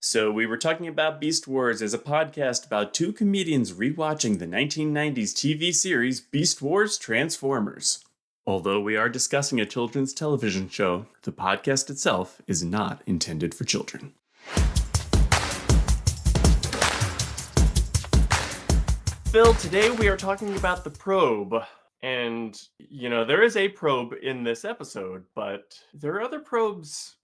So, we were talking about Beast Wars as a podcast about two comedians rewatching the 1990s TV series Beast Wars Transformers. Although we are discussing a children's television show, the podcast itself is not intended for children. Phil, today we are talking about the probe. And, there is a probe in this episode, but there are other probes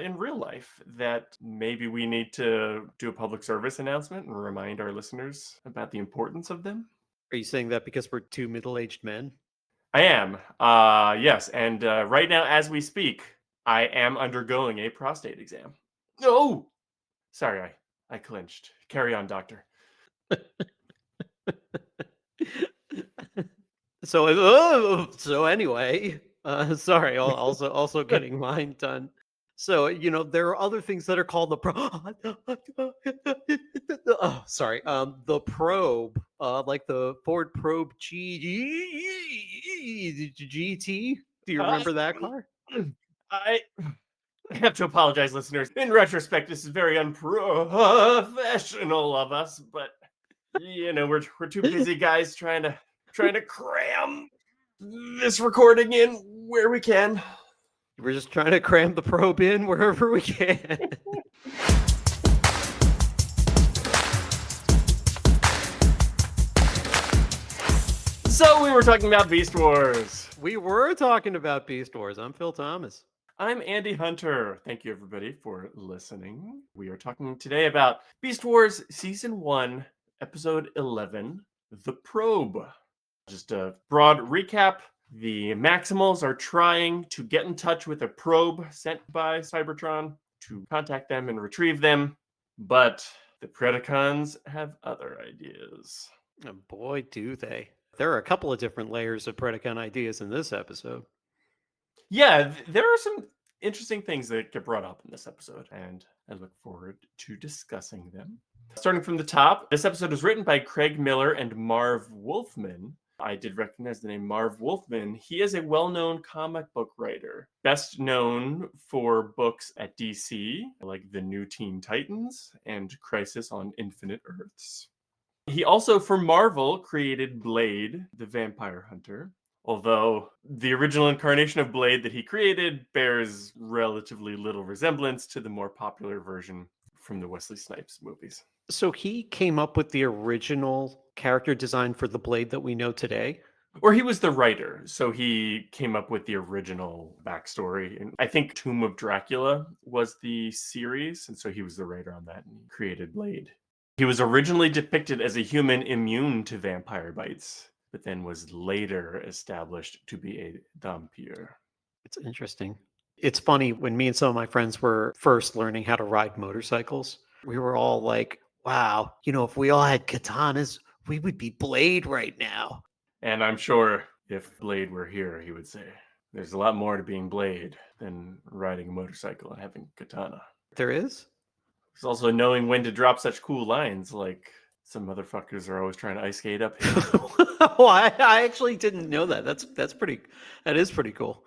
in real life that maybe we need to do a public service announcement and remind our listeners about the importance of them. Are you saying that because we're two middle-aged men? I am. Yes. And right now, as we speak, I am undergoing a prostate exam. Oh! Sorry, I clinched. Carry on, doctor. So anyway, sorry, also getting mine done. So, there are other things that are called the the probe, like the Ford Probe GT. Do you remember that car? I have to apologize, listeners. In retrospect, this is very unprofessional of us, but we're two busy guys trying to cram this recording in where we can. We're just trying to cram the probe in wherever we can. So we were talking about Beast Wars. We were talking about Beast Wars. I'm Phil Thomas. I'm Andy Hunter. Thank you, everybody, for listening. We are talking today about Beast Wars Season 1, Episode 11, The Probe. Just a broad recap. The Maximals are trying to get in touch with a probe sent by Cybertron to contact them and retrieve them, but the Predacons have other ideas. Oh boy, do they. There are a couple of different layers of Predacon ideas in this episode. Yeah, there are some interesting things that get brought up in this episode, and I look forward to discussing them. Starting from the top, this episode was written by Craig Miller and Marv Wolfman. I did recognize the name Marv Wolfman. He is a well-known comic book writer, best known for books at DC, like The New Teen Titans and Crisis on Infinite Earths. He also, for Marvel, created Blade, the Vampire Hunter, although the original incarnation of Blade that he created bears relatively little resemblance to the more popular version from the Wesley Snipes movies. So he came up with the original character design for the Blade that we know today? Or he was the writer, so he came up with the original backstory. And I think Tomb of Dracula was the series, and so he was the writer on that and created Blade. He was originally depicted as a human immune to vampire bites, but then was later established to be a vampire. It's interesting. It's funny, when me and some of my friends were first learning how to ride motorcycles, we were all like, wow, if we all had katanas, we would be Blade right now. And I'm sure if Blade were here, he would say, there's a lot more to being Blade than riding a motorcycle and having katana. There is? There's also knowing when to drop such cool lines, like some motherfuckers are always trying to ice skate uphill. Well, I actually didn't know that. That is pretty cool.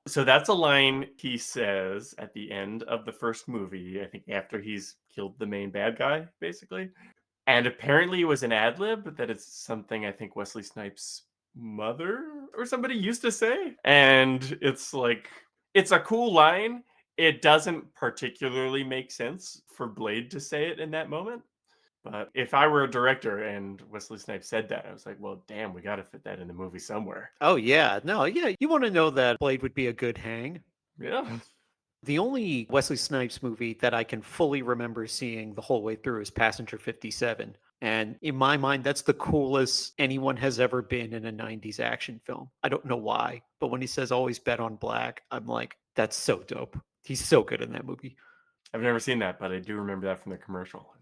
So that's a line he says at the end of the first movie, I think after he's killed the main bad guy, basically. And apparently it was an ad-lib, that it's something I think Wesley Snipes' mother or somebody used to say. And it's like, it's a cool line. It doesn't particularly make sense for Blade to say it in that moment. But if I were a director and Wesley Snipes said that, I was like, well, damn, we got to fit that in the movie somewhere. Oh, yeah. No, yeah. You want to know that Blade would be a good hang? Yeah. The only Wesley Snipes movie that I can fully remember seeing the whole way through is Passenger 57. And in my mind, that's the coolest anyone has ever been in a 90s action film. I don't know why, but when he says always bet on black, I'm like, that's so dope. He's so good in that movie. I've never seen that, but I do remember that from the commercial.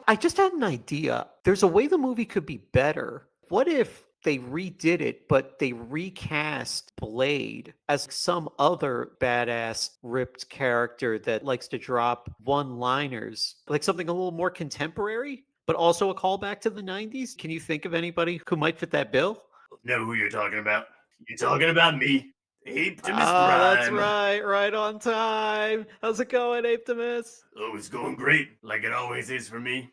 I just had an idea. There's a way the movie could be better. What if they redid it, but they recast Blade as some other badass ripped character that likes to drop one-liners, like something a little more contemporary, but also a callback to the 90s? Can you think of anybody who might fit that bill? Know who you're talking about. You're talking about me. Apetimus Oh, that's Prime. right. Right on time. How's it going, Apetimus? Oh, it's going great, like it always is for me.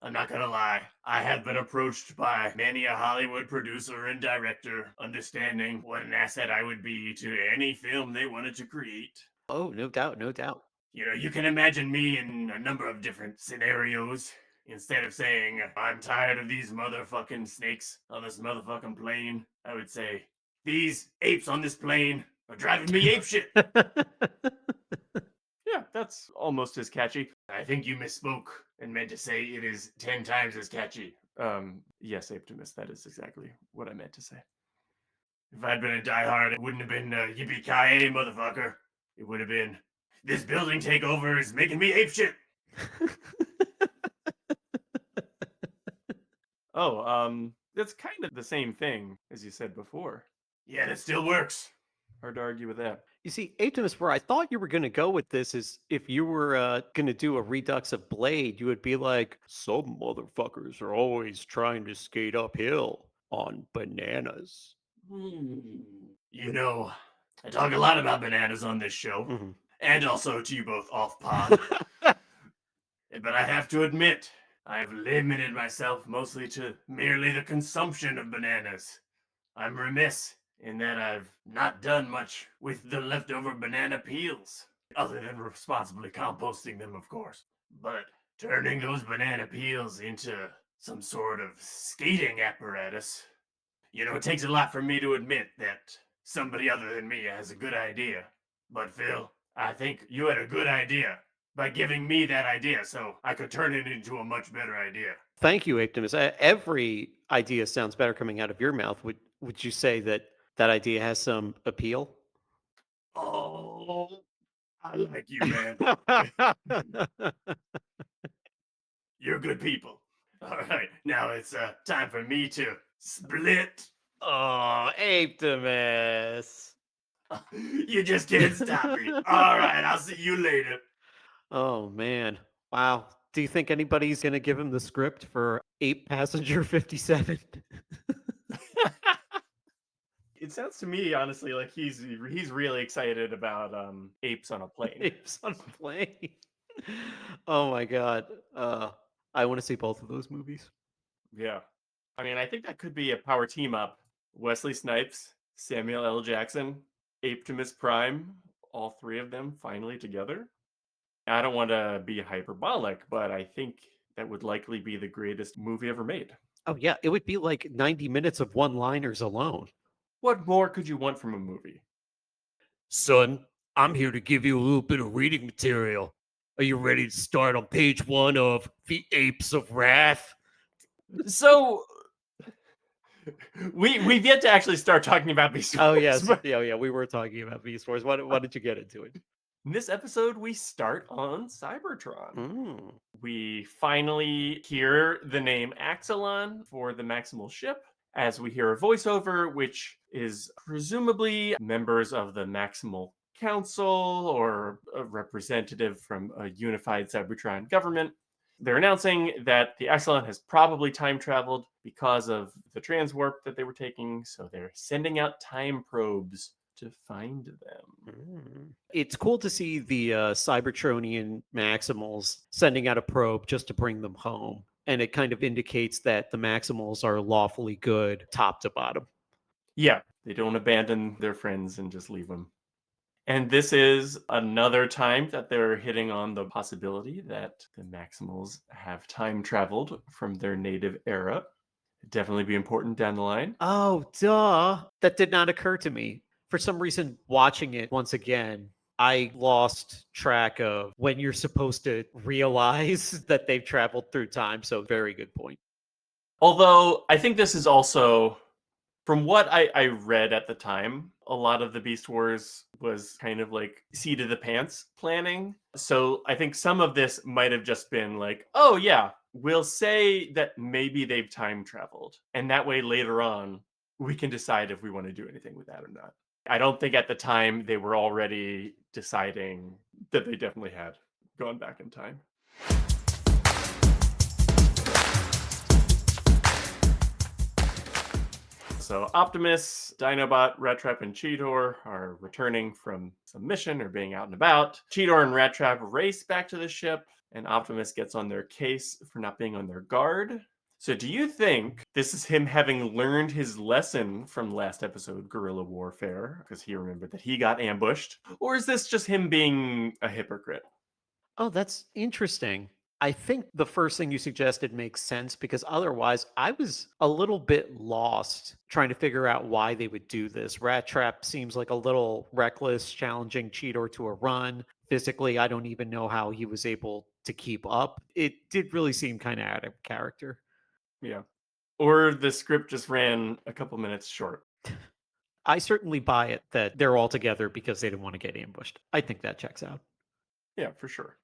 I'm not gonna lie, I have been approached by many a Hollywood producer and director, understanding what an asset I would be to any film they wanted to create. Oh, no doubt, no doubt. You know, you can imagine me in a number of different scenarios. Instead of saying, I'm tired of these motherfucking snakes on this motherfucking plane, I would say, these apes on this plane are driving me apeshit. Yeah, that's almost as catchy. I think you misspoke and meant to say it is 10 times as catchy. Yes, Apetimus, that is exactly what I meant to say. If I'd been a diehard, it wouldn't have been yippee-ki-yay, motherfucker. It would have been, this building takeover is making me apeshit. Oh, that's kind of the same thing as you said before. Yeah, that still works. Hard to argue with that. You see, Aptimus, where I thought you were going to go with this is if you were going to do a redux of Blade, you would be like, some motherfuckers are always trying to skate uphill on bananas. You know, I talk a lot about bananas on this show, Mhm. and also to you both off pod. But I have to admit, I've limited myself mostly to merely the consumption of bananas. I'm remiss in that I've not done much with the leftover banana peels, other than responsibly composting them, of course. But turning those banana peels into some sort of skating apparatus, you know, it takes a lot for me to admit that somebody other than me has a good idea. But Phil, I think you had a good idea by giving me that idea so I could turn it into a much better idea. Thank you, Aptimus. Every idea sounds better coming out of your mouth. Would you say that that idea has some appeal? Oh, I like you, man. You're good people. All right, now it's time for me to split. Oh, Aptimus. You just can't stop me. All right, I'll see you later. Oh man. Wow. Do you think anybody's gonna give him the script for Ape Passenger 57? It sounds to me, honestly, like he's really excited about apes on a plane. Apes on a plane. Oh my god. I want to see both of those movies. Yeah, I mean, I think that could be a power team up. Wesley Snipes, Samuel L. Jackson, Apetimus Prime, all three of them finally together. I don't want to be hyperbolic, but I think that would likely be the greatest movie ever made. Oh yeah, it would be like 90 minutes of one-liners alone. What more could you want from a movie? Son, I'm here to give you a little bit of reading material. Are you ready to start on page 1 of The Apes of Wrath? So we've yet to actually start talking about Beast Wars. Oh yes, yeah, we were talking about Beast Wars. Why did you get into it? In this episode, we start on Cybertron. Mm. We finally hear the name Axelon for the Maximal ship, as we hear a voiceover, which is presumably members of the Maximal Council or a representative from a unified Cybertron government. They're announcing that the Axelon has probably time traveled because of the transwarp that they were taking, so they're sending out time probes to find them. It's cool to see the Cybertronian Maximals sending out a probe just to bring them home. And it kind of indicates that the Maximals are lawfully good top to bottom. Yeah, they don't abandon their friends and just leave them. And this is another time that they're hitting on the possibility that the Maximals have time traveled from their native era. It'd definitely be important down the line. Oh, duh. That did not occur to me. For some reason, watching it once again, I lost track of when you're supposed to realize that they've traveled through time. So, very good point. Although, I think this is also, from what I read at the time, a lot of the Beast Wars was kind of like seat of the pants planning. So, I think some of this might have just been like, oh, yeah, we'll say that maybe they've time traveled. And that way, later on, we can decide if we want to do anything with that or not. I don't think at the time they were already deciding that they definitely had gone back in time. So Optimus, Dinobot, Rat Trap, and Cheetor are returning from some mission or being out and about. Cheetor and Rat Trap race back to the ship, and Optimus gets on their case for not being on their guard. So do you think this is him having learned his lesson from last episode, Guerrilla Warfare, because he remembered that he got ambushed? Or is this just him being a hypocrite? Oh, that's interesting. I think the first thing you suggested makes sense because otherwise I was a little bit lost trying to figure out why they would do this. Rat Trap seems like a little reckless, challenging Cheetor to a run. Physically, I don't even know how he was able to keep up. It did really seem kind of out of character. Yeah. Or the script just ran a couple minutes short. I certainly buy it that they're all together because they didn't want to get ambushed. I think that checks out. Yeah, for sure.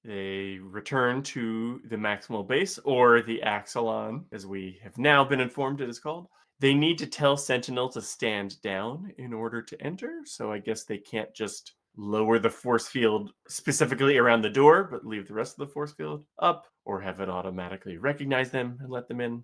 They return to the Maximal base, or the Axelon, as we have now been informed it is called. They need to tell Sentinel to stand down in order to enter, so I guess they can't just lower the force field specifically around the door, but leave the rest of the force field up, or have it automatically recognize them and let them in.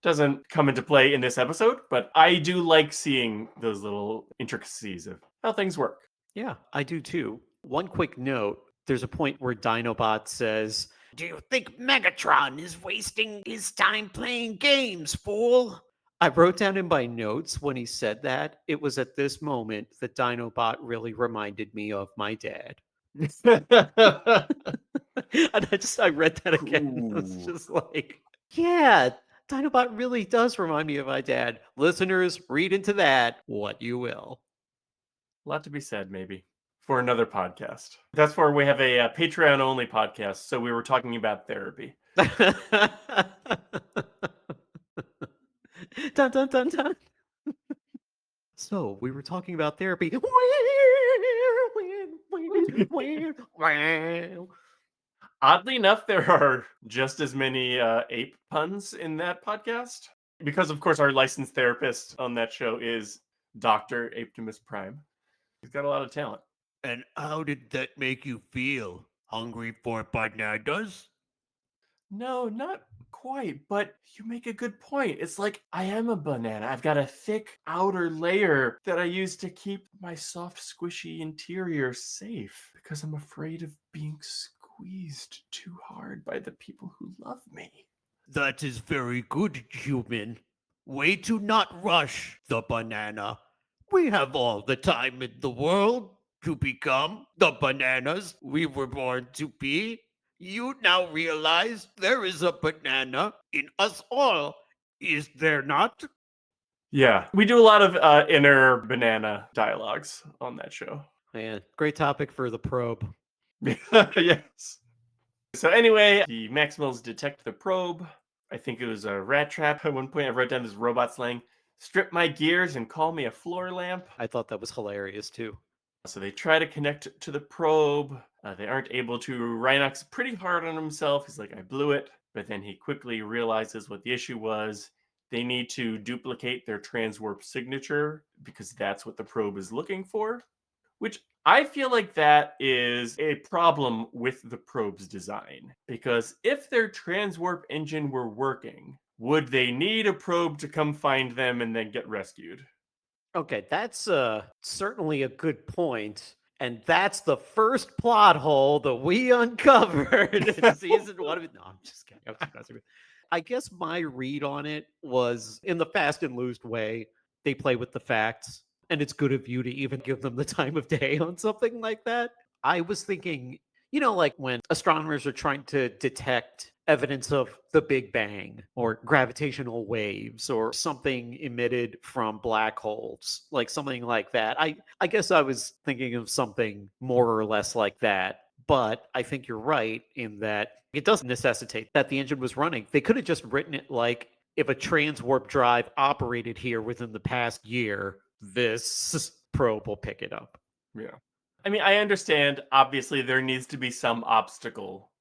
Doesn't come into play in this episode, but I do like seeing those little intricacies of how things work. Yeah, I do too. One quick note, there's a point where Dinobot says, "Do you think Megatron is wasting his time playing games, fool?" I wrote down in my notes when he said that, it was at this moment that Dinobot really reminded me of my dad. And I read that again. And I was Ooh. just like, yeah, Dinobot really does remind me of my dad. Listeners, read into that what you will. A lot to be said, maybe, for another podcast. That's where we have a Patreon-only podcast, so we were talking about therapy. Dun, dun, dun, dun. So, we were talking about therapy. Oddly enough, there are just as many ape puns in that podcast. Because, of course, our licensed therapist on that show is Dr. Apetimus Prime. He's got a lot of talent. And how did that make you feel? Hungry for bananas? No, not quite, but you make a good point. It's like I am a banana. I've got a thick outer layer that I use to keep my soft, squishy interior safe because I'm afraid of being squeezed too hard by the people who love me. That is very good, human. Way to not rush the banana. We have all the time in the world to become the bananas we were born to be. You now realize there is a banana in us all, is there not? Yeah, we do a lot of inner banana dialogues on that show. Man, great topic for the probe. Yes. So anyway, the Maximals detect the probe. I think it was a rat trap. At one point, I wrote down this robot slang: "Strip my gears and call me a floor lamp." I thought that was hilarious too. So they try to connect to the probe. They aren't able to. Rhinox pretty hard on himself. He's like, "I blew it," but then he quickly realizes what the issue was. They need to duplicate their transwarp signature because that's what the probe is looking for. Which I feel like that is a problem with the probe's design. Because if their transwarp engine were working, would they need a probe to come find them and then get rescued? Okay, that's certainly a good point. And that's the first plot hole that we uncovered in season one of it. No, I'm just kidding. I'm just messing with- I guess my read on it was in the fast and loose way, they play with the facts, and it's good of you to even give them the time of day on something like that. I was thinking, like when astronomers are trying to detect evidence of the Big Bang or gravitational waves or something emitted from black holes, like something like that. I guess I was thinking of something more or less like that. But I think you're right in that it doesn't necessitate that the engine was running. They could have just written it like if a transwarp drive operated here within the past year, this probe will pick it up. Yeah. I mean, I understand, obviously, there needs to be some obstacle.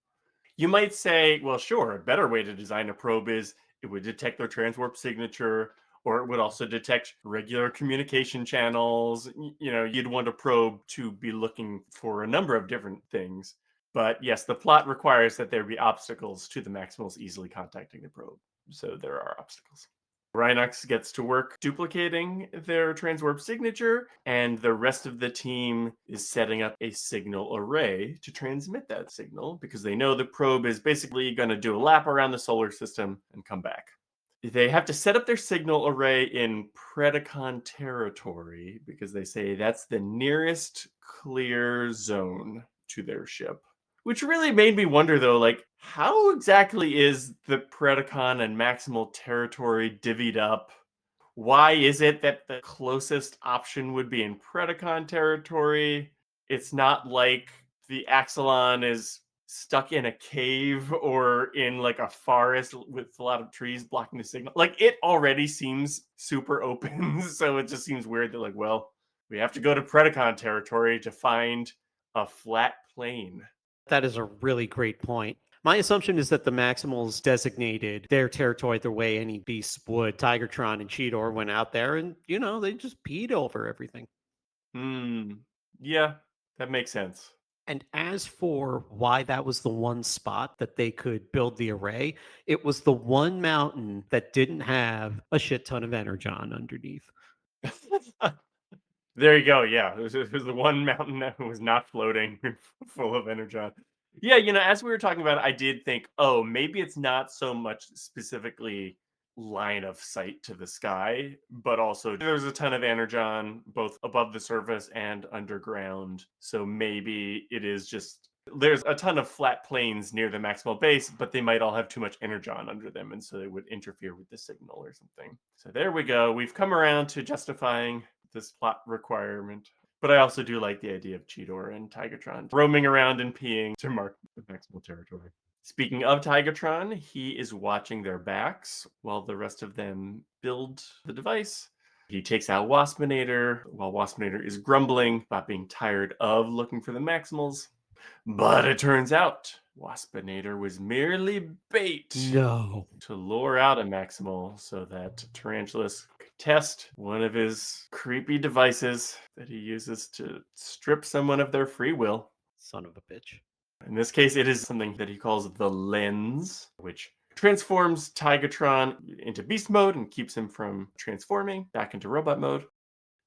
You might say, well, sure, a better way to design a probe is it would detect their transwarp signature, or it would also detect regular communication channels. You'd want a probe to be looking for a number of different things. But yes, the plot requires that there be obstacles to the Maximals easily contacting the probe. So there are obstacles. Rhinox gets to work duplicating their transwarp signature, and the rest of the team is setting up a signal array to transmit that signal because they know the probe is basically going to do a lap around the solar system and come back. They have to set up their signal array in Predacon territory because they say that's the nearest clear zone to their ship. Which really made me wonder, though, like, how exactly is the Predacon and Maximal territory divvied up? Why is it that the closest option would be in Predacon territory? It's not like the Axelon is stuck in a cave or in like a forest with a lot of trees blocking the signal. Like, it already seems super open, so it just seems weird that, like, well, we have to go to Predacon territory to find a flat plane. That is a really great point. My assumption is that the Maximals designated their territory the way any beasts would. Tigertron and Cheetor went out there and, they just peed over everything. Yeah, that makes sense. And as for why that was the one spot that they could build the array, it was the one mountain that didn't have a shit ton of energon underneath. There you go. Yeah, it was the one mountain that was not floating, full of energon. Yeah, as we were talking about it, I did think, oh, maybe it's not so much specifically line of sight to the sky, but also there's a ton of energon both above the surface and underground. So maybe it is just there's a ton of flat plains near the maximal base, but they might all have too much energon under them, and so they would interfere with the signal or something. So there we go. We've come around to justifying this plot requirement. But I also do like the idea of Cheetor and Tigatron roaming around and peeing to mark the maximal territory. Speaking of Tigatron, he is watching their backs while the rest of them build the device. He takes out Waspinator while Waspinator is grumbling about being tired of looking for the Maximals. But it turns out Waspinator was merely bait No. to lure out a Maximal so that Tarantulas could test one of his creepy devices that he uses to strip someone of their free will. Son of a bitch. In this case, it is something that he calls the lens, which transforms Tigatron into beast mode and keeps him from transforming back into robot mode.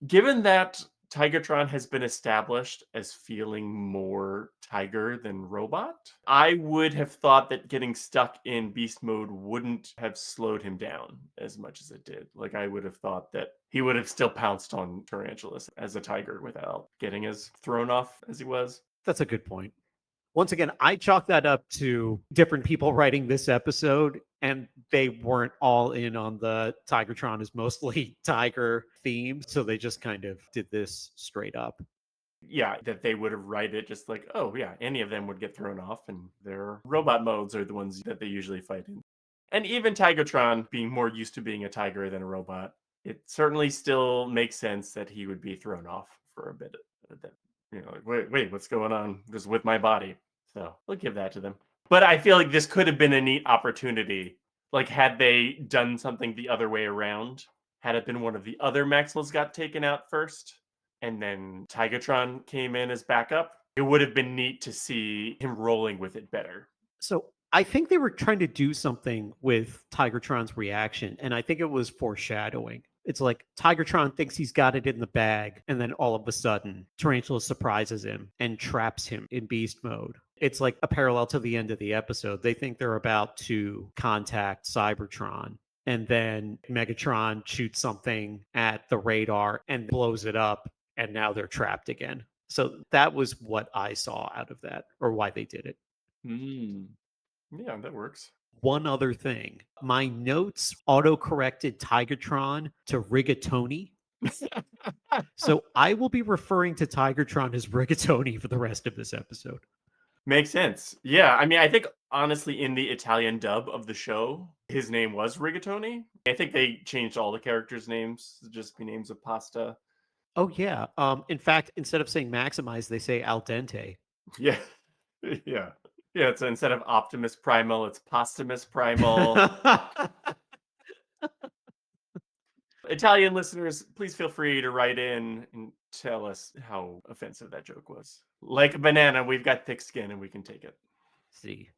Given that Tigatron has been established as feeling more tiger than robot, I would have thought that getting stuck in beast mode wouldn't have slowed him down as much as it did. Like, I would have thought that he would have still pounced on Tarantulas as a tiger without getting as thrown off as he was. That's a good point. Once again, I chalk that up to different people writing this episode, and they weren't all in on the Tigertron is mostly tiger theme, so they just kind of did this straight up. Yeah, that they would have write it just like, oh yeah, any of them would get thrown off, and their robot modes are the ones that they usually fight in. And even Tigatron being more used to being a tiger than a robot, it certainly still makes sense that he would be thrown off for a bit. Like, wait, what's going on just with my body? So we'll give that to them. But I feel like this could have been a neat opportunity. Like, had they done something the other way around, had it been one of the other Maximals got taken out first, and then Tigatron came in as backup, it would have been neat to see him rolling with it better. So I think they were trying to do something with Tigertron's reaction, and I think it was foreshadowing. It's like Tigertron thinks he's got it in the bag, and then all of a sudden, Tarantula surprises him and traps him in beast mode. It's like a parallel to the end of the episode. They think they're about to contact Cybertron, and then Megatron shoots something at the radar and blows it up, and now they're trapped again. So that was what I saw out of that, or why they did it. Yeah, that works. One other thing. My notes auto-corrected Tigatron to Rigatoni. So I will be referring to Tigatron as Rigatoni for the rest of this episode. Makes sense. Yeah, I mean, I think honestly in the Italian dub of the show, his name was Rigatoni. I think they changed all the characters' names to just be names of pasta. Oh, yeah. In fact, instead of saying maximize, they say al dente. Yeah. Yeah. Yeah, it's instead of Optimus Primal, it's Postumus Primal. Italian listeners, please feel free to write in and tell us how offensive that joke was. Like a banana, we've got thick skin and we can take it. See.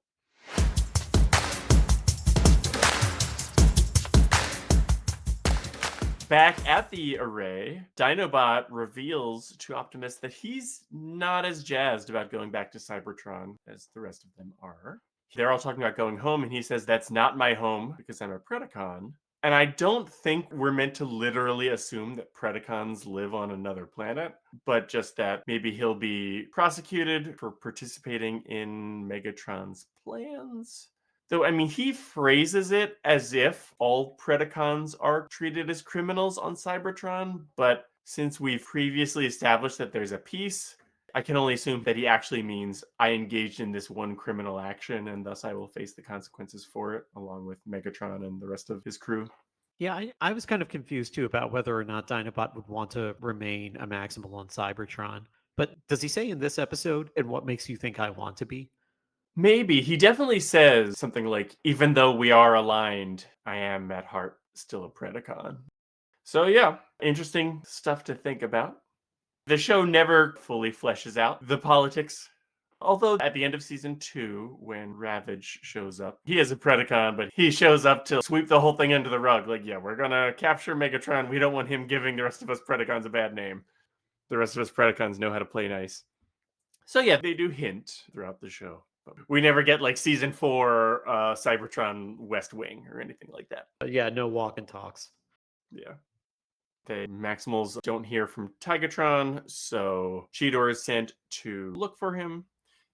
Back at the array, Dinobot reveals to Optimus that he's not as jazzed about going back to Cybertron as the rest of them are. They're all talking about going home, and he says, "That's not my home because I'm a Predacon." And I don't think we're meant to literally assume that Predacons live on another planet, but just that maybe he'll be prosecuted for participating in Megatron's plans. Though, I mean, he phrases it as if all Predacons are treated as criminals on Cybertron, but since we've previously established that there's a peace, I can only assume that he actually means I engaged in this one criminal action and thus I will face the consequences for it, along with Megatron and the rest of his crew. Yeah, I was kind of confused too about whether or not Dinobot would want to remain a Maximal on Cybertron. But does he say in this episode, and what makes you think I want to be? Maybe. He definitely says something like, even though we are aligned, I am at heart still a Predacon. So yeah, interesting stuff to think about. The show never fully fleshes out the politics. Although at the end of season 2, when Ravage shows up, he is a Predacon, but he shows up to sweep the whole thing under the rug. Like, yeah, we're gonna capture Megatron. We don't want him giving the rest of us Predacons a bad name. The rest of us Predacons know how to play nice. So yeah, they do hint throughout the show. But we never get like season 4 Cybertron West Wing or anything like that. Yeah, no walk and talks. Yeah. The Maximals don't hear from Tigatron, so Cheetor is sent to look for him.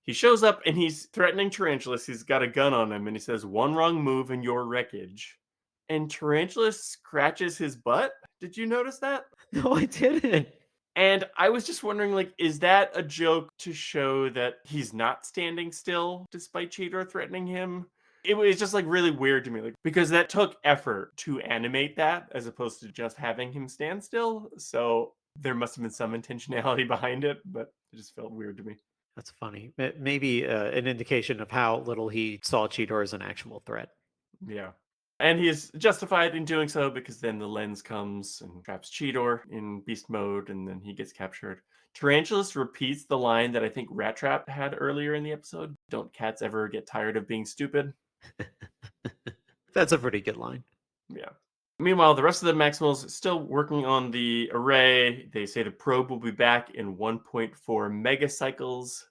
He shows up and he's threatening Tarantulas. He's got a gun on him and he says, "One wrong move and you're wreckage." And Tarantulas scratches his butt. Did you notice that? No, I didn't. And I was just wondering, like, is that a joke to show that he's not standing still despite Cheetor threatening him? It was just like really weird to me, like, because that took effort to animate that as opposed to just having him stand still. So there must have been some intentionality behind it, but it just felt weird to me. That's funny. Maybe an indication of how little he saw Cheetor as an actual threat. Yeah. And he is justified in doing so because then the lens comes and traps Cheetor in beast mode and then he gets captured. Tarantulas repeats the line that I think Rat Trap had earlier in the episode. Don't cats ever get tired of being stupid? That's a pretty good line. Yeah. Meanwhile, the rest of the Maximals still working on the array. They say the probe will be back in 1.4 megacycles.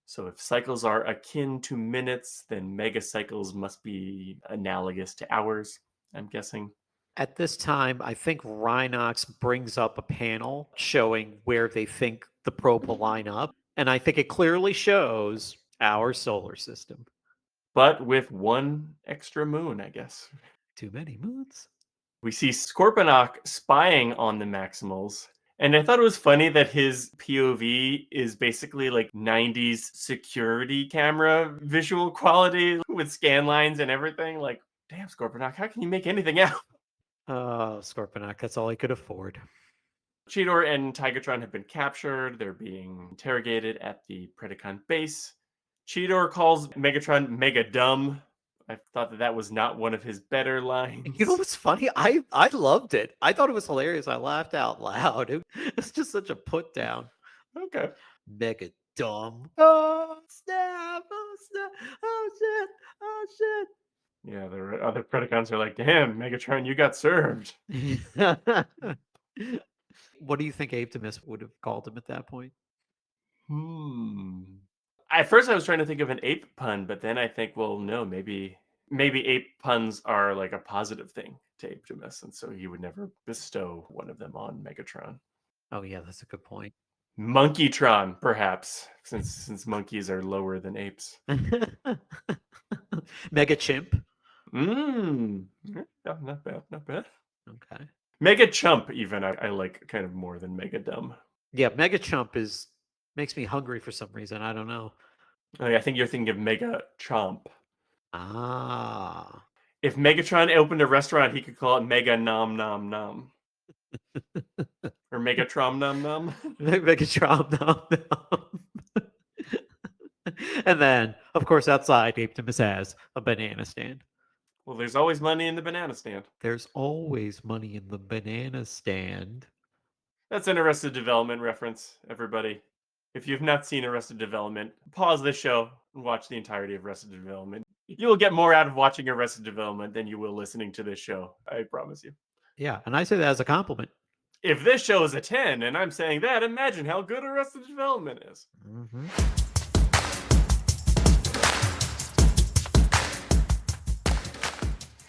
So if cycles are akin to minutes, then megacycles must be analogous to hours, I'm guessing. At this time, I think Rhinox brings up a panel showing where they think the probe will line up. And I think it clearly shows our solar system. But with one extra moon, I guess. Too many moons. We see Scorponok spying on the Maximals. And I thought it was funny that his POV is basically like 90s security camera visual quality with scan lines and everything. Like, damn, Scorponok, how can you make anything out? Oh, Scorponok, that's all he could afford. Cheetor and Tigatron have been captured. They're being interrogated at the Predacon base. Cheetor calls Megatron mega dumb. I thought that was not one of his better lines. You know what's funny? I loved it. I thought it was hilarious. I laughed out loud. It's just such a put down. Okay. Mega dumb. Oh snap! Oh snap! Oh shit! Oh shit! Yeah, the other Predacons are like, damn, Megatron, you got served. What do you think Apetimus would have called him at that point? At first, I was trying to think of an ape pun, but then I think, well, no, maybe ape puns are like a positive thing to Apetimus, and so he would never bestow one of them on Megatron. Oh yeah, that's a good point. Monkeytron, perhaps, since monkeys are lower than apes. Mega chimp. Yeah, not bad, not bad. Okay. Mega chump, even I like kind of more than mega dumb. Yeah, mega chump makes me hungry for some reason. I don't know. I think you're thinking of mega chomp. Ah. If Megatron opened a restaurant, he could call it Mega Nom Nom Nom. Or Megatron Nom Nom. Megatron nom nom. And then, of course, outside, Apetimus has a banana stand. Well, there's always money in the banana stand. There's always money in the banana stand. That's an Arrested Development reference, everybody. If you've not seen Arrested Development, pause this show and watch the entirety of Arrested Development. You will get more out of watching Arrested Development than you will listening to this show. I promise you. Yeah, and I say that as a compliment. If this show is a 10 and I'm saying that, imagine how good Arrested Development is. Mm-hmm.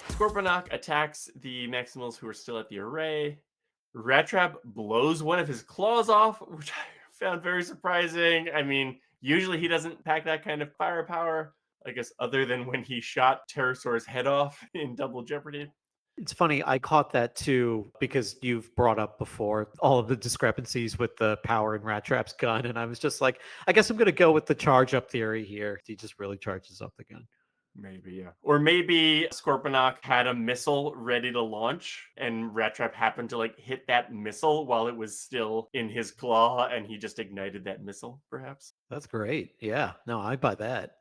Scorponok attacks the Maximals who are still at the array. Rat Trap blows one of his claws off, which I found very surprising. I mean, usually he doesn't pack that kind of firepower, I guess, other than when he shot Pterosaur's head off in Double Jeopardy. It's funny, I caught that too because you've brought up before all of the discrepancies with the power in Rat Trap's gun. And I was just like, I guess I'm going to go with the charge up theory here. He just really charges up the gun. Maybe, yeah. Or maybe Scorponok had a missile ready to launch, and Rat Trap happened to hit that missile while it was still in his claw, and he just ignited that missile, perhaps. That's great. Yeah, no, I buy that.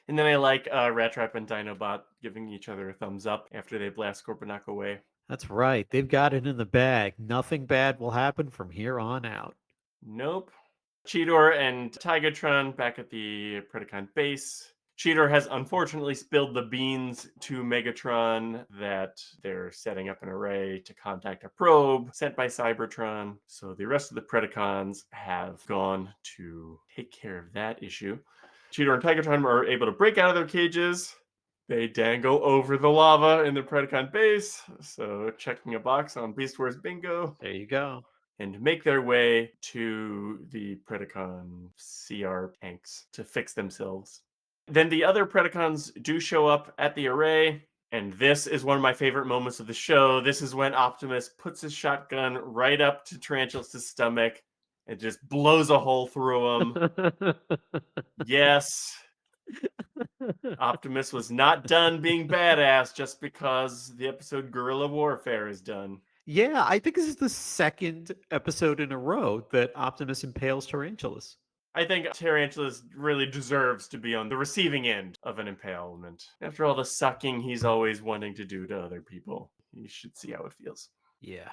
And then I like Rat Trap and Dinobot giving each other a thumbs up after they blast Scorponok away. That's right. They've got it in the bag. Nothing bad will happen from here on out. Nope. Cheetor and Tigatron back at the Predacon base. Cheetor has unfortunately spilled the beans to Megatron that they're setting up an array to contact a probe sent by Cybertron. So the rest of the Predacons have gone to take care of that issue. Cheetor and Tigatron are able to break out of their cages. They dangle over the lava in the Predacon base. So checking a box on Beast Wars Bingo. There you go. And make their way to the Predacon CR tanks to fix themselves. Then the other Predacons do show up at the array, and this is one of my favorite moments of the show. This is when Optimus puts his shotgun right up to Tarantulas' stomach and just blows a hole through him. Yes, Optimus was not done being badass just because the episode Guerrilla Warfare is done. Yeah, I think this is the second episode in a row that Optimus impales Tarantulas. I think Tarantulas really deserves to be on the receiving end of an impalement. After all the sucking he's always wanting to do to other people, you should see how it feels. Yeah.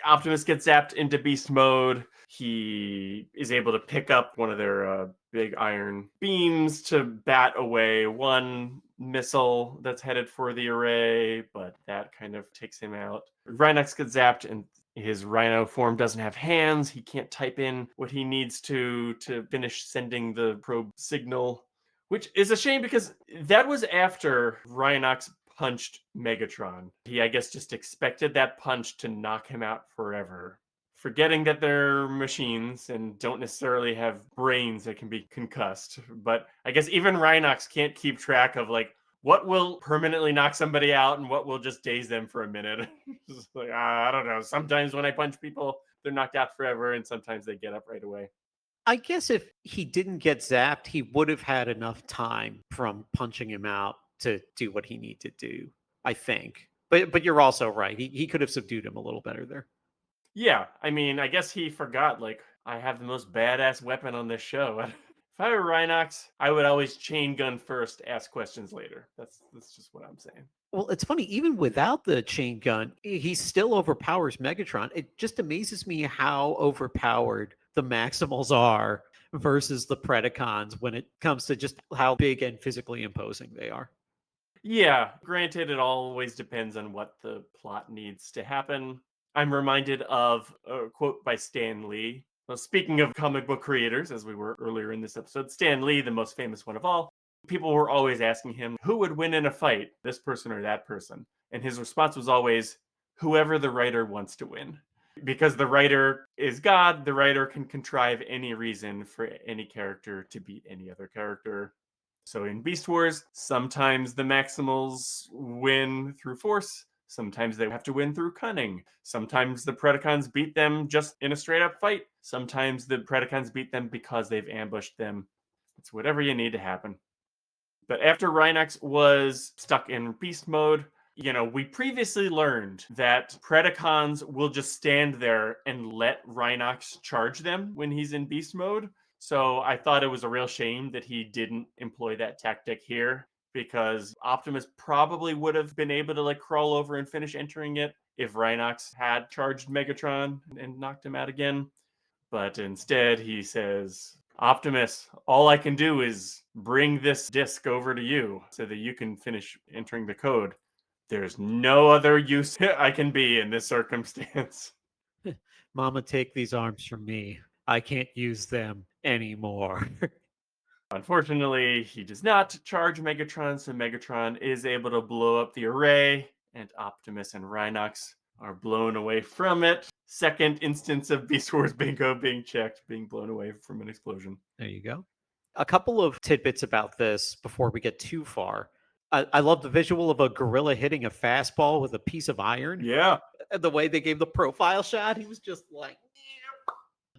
Optimus gets zapped into beast mode. He is able to pick up one of their big iron beams to bat away one missile that's headed for the array, but that kind of takes him out. Rhinox gets zapped, and his rhino form doesn't have hands. He can't type in what he needs to finish sending the probe signal, which is a shame because that was after Rhinox punched Megatron. He, I guess, just expected that punch to knock him out forever, forgetting that they're machines and don't necessarily have brains that can be concussed. But I guess even Rhinox can't keep track of what will permanently knock somebody out and what will just daze them for a minute. Just I don't know. Sometimes when I punch people, they're knocked out forever, and sometimes they get up right away. I guess if he didn't get zapped, he would have had enough time from punching him out to do what he needed to do, I think. But you're also right. He could have subdued him a little better there. Yeah, I mean, I guess he forgot, I have the most badass weapon on this show. If I were Rhinox, I would always chain gun first, ask questions later. That's just what I'm saying. Well, it's funny, even without the chain gun, he still overpowers Megatron. It just amazes me how overpowered the Maximals are versus the Predacons when it comes to just how big and physically imposing they are. Yeah, granted, it always depends on what the plot needs to happen. I'm reminded of a quote by Stan Lee. Well, speaking of comic book creators, as we were earlier in this episode, Stan Lee, the most famous one of all, people were always asking him, who would win in a fight, this person or that person? And his response was always, whoever the writer wants to win. Because the writer is God, the writer can contrive any reason for any character to beat any other character. So in Beast Wars, sometimes the Maximals win through force. Sometimes they have to win through cunning. Sometimes the Predacons beat them just in a straight up fight. Sometimes the Predacons beat them because they've ambushed them. It's whatever you need to happen. But after Rhinox was stuck in beast mode, we previously learned that Predacons will just stand there and let Rhinox charge them when he's in beast mode. So I thought it was a real shame that he didn't employ that tactic here, because Optimus probably would have been able to crawl over and finish entering it if Rhinox had charged Megatron and knocked him out again. But instead he says, Optimus, all I can do is bring this disc over to you so that you can finish entering the code. There's no other use I can be in this circumstance. Mama, take these arms from me. I can't use them anymore. Unfortunately, he does not charge Megatron, so Megatron is able to blow up the array, and Optimus and Rhinox are blown away from it. Second instance of Beast Wars Bingo being checked, being blown away from an explosion. There you go. A couple of tidbits about this before we get too far. I love the visual of a gorilla hitting a fastball with a piece of iron. Yeah. And the way they gave the profile shot, he was just like,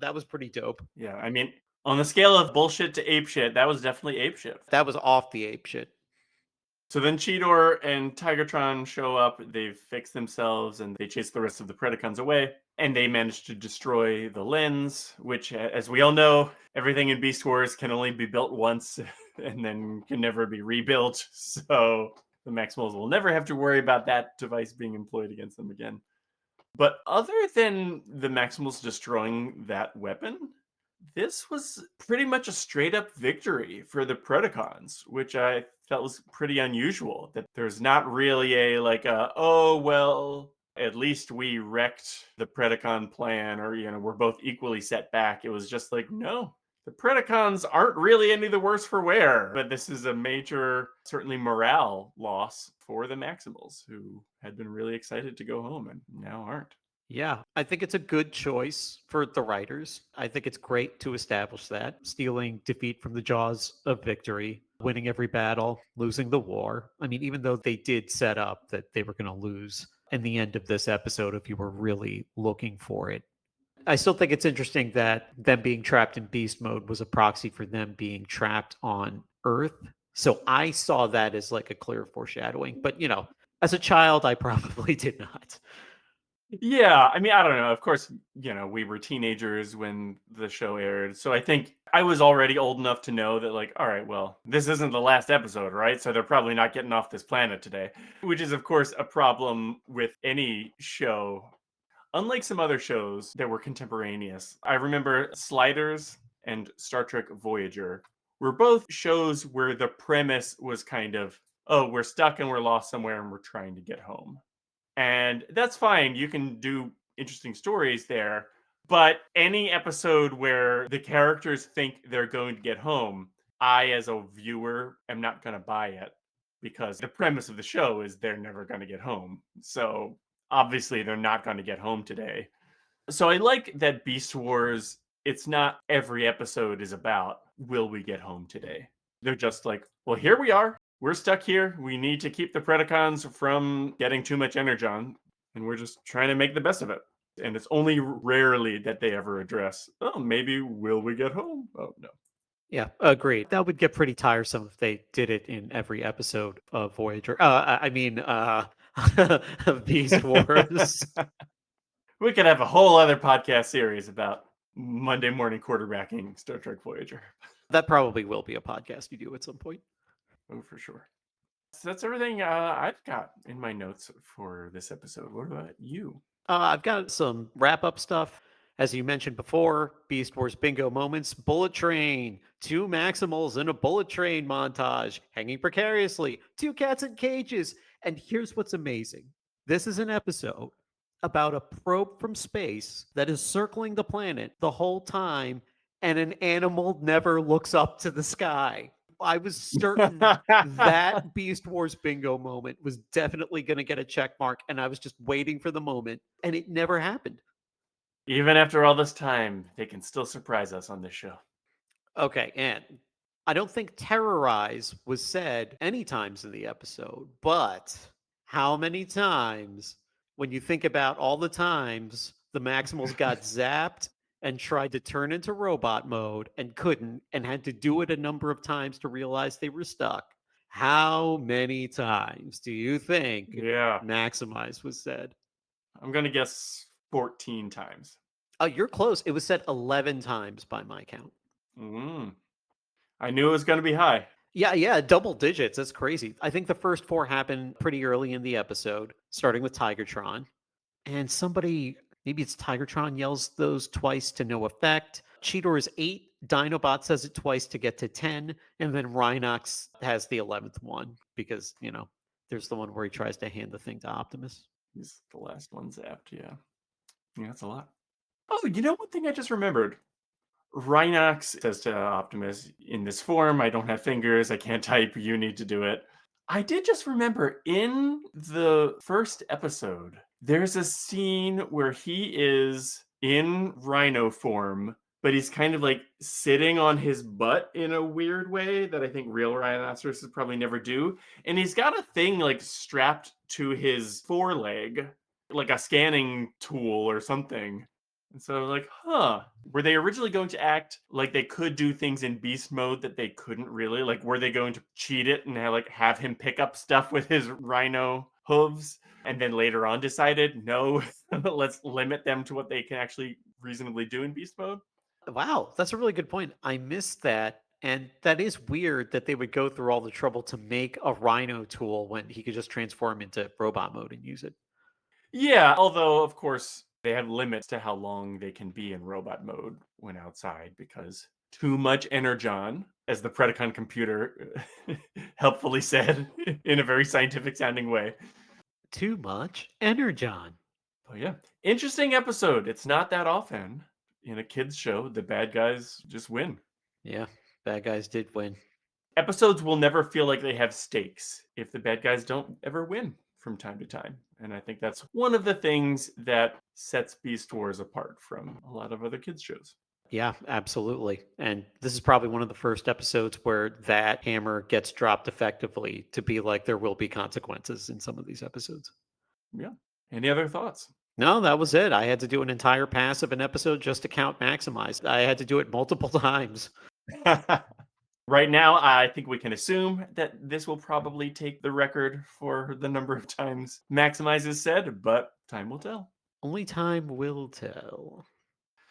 that was pretty dope. Yeah, I mean, on the scale of bullshit to apeshit, that was definitely apeshit. That was off the ape shit. So then Cheetor and Tigertron show up. They've fixed themselves and they chase the rest of the Predacons away. And they manage to destroy the lens, which, as we all know, everything in Beast Wars can only be built once and then can never be rebuilt. So the Maximals will never have to worry about that device being employed against them again. But other than the Maximals destroying that weapon, this was pretty much a straight up victory for the Predacons, which I felt was pretty unusual. That there's not really oh, well, at least we wrecked the Predacon plan, or, we're both equally set back. It was just like, no, the Predacons aren't really any the worse for wear. But this is a major, certainly morale loss for the Maximals, who had been really excited to go home and now aren't. Yeah, I think it's a good choice for the writers. I think it's great to establish that. Stealing defeat from the jaws of victory, winning every battle, losing the war. I mean, even though they did set up that they were going to lose in the end of this episode, if you were really looking for it. I still think it's interesting that them being trapped in beast mode was a proxy for them being trapped on Earth. So I saw that as like a clear foreshadowing. But, as a child, I probably did not. Yeah, I mean, I don't know. Of course, we were teenagers when the show aired. So I think I was already old enough to know that, like, all right, well, this isn't the last episode, right? So they're probably not getting off this planet today, which is, of course, a problem with any show. Unlike some other shows that were contemporaneous, I remember Sliders and Star Trek Voyager were both shows where the premise was kind of, oh, we're stuck and we're lost somewhere and we're trying to get home. And that's fine. You can do interesting stories there. But any episode where the characters think they're going to get home, I, as a viewer, am not going to buy it, because the premise of the show is they're never going to get home. So obviously they're not going to get home today. So I like that Beast Wars, it's not every episode is about, will we get home today? They're just like, well, here we are. We're stuck here. We need to keep the Predacons from getting too much energon, and we're just trying to make the best of it. And it's only rarely that they ever address, oh, maybe will we get home? Oh, no. Yeah, agreed. That would get pretty tiresome if they did it in every episode of Voyager. Beast Wars. We could have a whole other podcast series about Monday morning quarterbacking Star Trek Voyager. That probably will be a podcast you do at some point. Oh, for sure. So that's everything I've got in my notes for this episode. What about you? I've got some wrap-up stuff. As you mentioned before, Beast Wars bingo moments, bullet train, 2 Maximals in a bullet train montage, hanging precariously, 2 cats in cages. And here's what's amazing. This is an episode about a probe from space that is circling the planet the whole time, and an animal never looks up to the sky. I was certain that Beast Wars bingo moment was definitely going to get a check mark, and I was just waiting for the moment, and it never happened. Even after all this time, they can still surprise us on this show. Okay, and I don't think terrorize was said any times in the episode, but how many times, when you think about all the times the Maximals got zapped and tried to turn into robot mode and couldn't, and had to do it a number of times to realize they were stuck. How many times do you think Maximize was said? I'm going to guess 14 times. Oh, you're close. It was said 11 times by my count. I knew it was going to be high. Yeah, double digits. That's crazy. I think the first 4 happened pretty early in the episode, starting with Tigertron. And somebody, maybe it's Tigertron, yells those twice to no effect. Cheetor is 8. Dinobot says it twice to get to 10. And then Rhinox has the 11th one because, There's the one where he tries to hand the thing to Optimus. He's the last one zapped, yeah. Yeah, that's a lot. Oh, you know, one thing I just remembered. Rhinox says to Optimus, in this form, I don't have fingers, I can't type, you need to do it. I did just remember in the first episode, there's a scene where he is in rhino form, but he's kind of like sitting on his butt in a weird way that I think real rhinoceroses probably never do. And he's got a thing like strapped to his foreleg, like a scanning tool or something. And so, like, were they originally going to act like they could do things in beast mode that they couldn't really? Like, were they going to cheat it and have him pick up stuff with his rhino hooves? And then later on decided, no, let's limit them to what they can actually reasonably do in beast mode? Wow, that's a really good point. I missed that. And that is weird that they would go through all the trouble to make a rhino tool when he could just transform into robot mode and use it. Yeah, although, of course, they have limits to how long they can be in robot mode when outside because too much energon, as the Predacon computer helpfully said in a very scientific sounding way. Too much energon. Oh, yeah. Interesting episode. It's not that often in a kids' show the bad guys just win. Yeah, bad guys did win. Episodes will never feel like they have stakes if the bad guys don't ever win from time to time. And I think that's one of the things that sets Beast Wars apart from a lot of other kids' shows. Yeah, absolutely. And this is probably one of the first episodes where that hammer gets dropped effectively to be like there will be consequences in some of these episodes. Yeah. Any other thoughts? No, that was it. I had to do an entire pass of an episode just to count maximized. I had to do it multiple times. Right now, I think we can assume that this will probably take the record for the number of times Maximize is said, but time will tell. Only time will tell.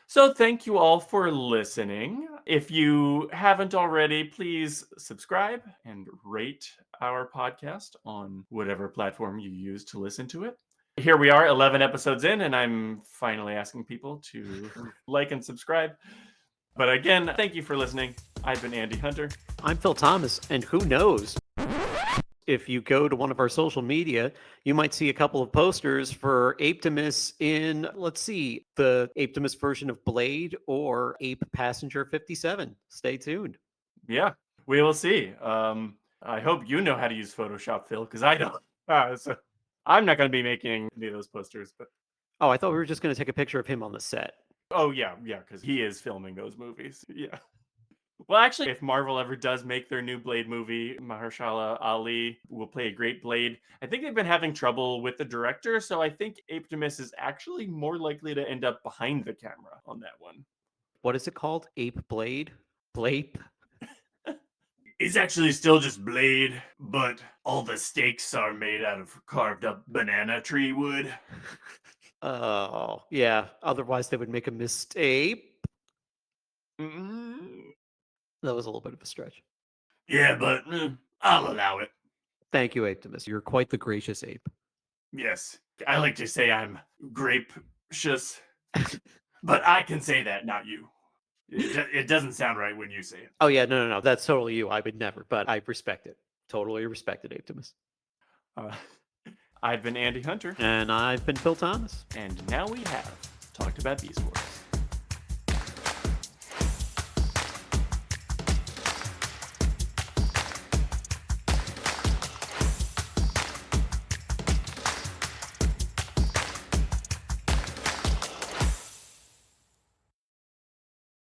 So thank you all for listening. If you haven't already, please subscribe and rate our podcast on whatever platform you use to listen to it. Here we are, 11 episodes in, and I'm finally asking people to like and subscribe. But again, thank you for listening. I've been Andy Hunter. I'm Phil Thomas, and who knows? If you go to one of our social media, you might see a couple of posters for Apetimus in, let's see, the Apetimus version of Blade or Ape Passenger 57. Stay tuned. Yeah, we will see. I hope you know how to use Photoshop, Phil, because I don't. So I'm not going to be making any of those posters. But Oh, I thought we were just going to take a picture of him on the set. oh yeah, because he is filming those movies. Yeah. Well, actually, if Marvel ever does make their new Blade movie, Mahershala Ali will play a great Blade. I think they've been having trouble with the director, so I think Apetimus is actually more likely to end up behind the camera on that one. What is it called? Ape Blade? Blade? He's actually still just Blade, but all the stakes are made out of carved up banana tree wood. Oh, yeah. Otherwise, they would make a mistake. Mm, That was a little bit of a stretch. yeah, but I'll allow it. Thank you, Apetimus. You're quite the gracious ape. Yes, I like to say I'm gracious, but I can say that, not you. It doesn't sound right when you say it. Oh, yeah. No. That's totally you. I would never, but I respect it. Totally respect it, Apetimus. I've been Andy Hunter. And I've been Phil Thomas. And now we have talked about Beast Wars.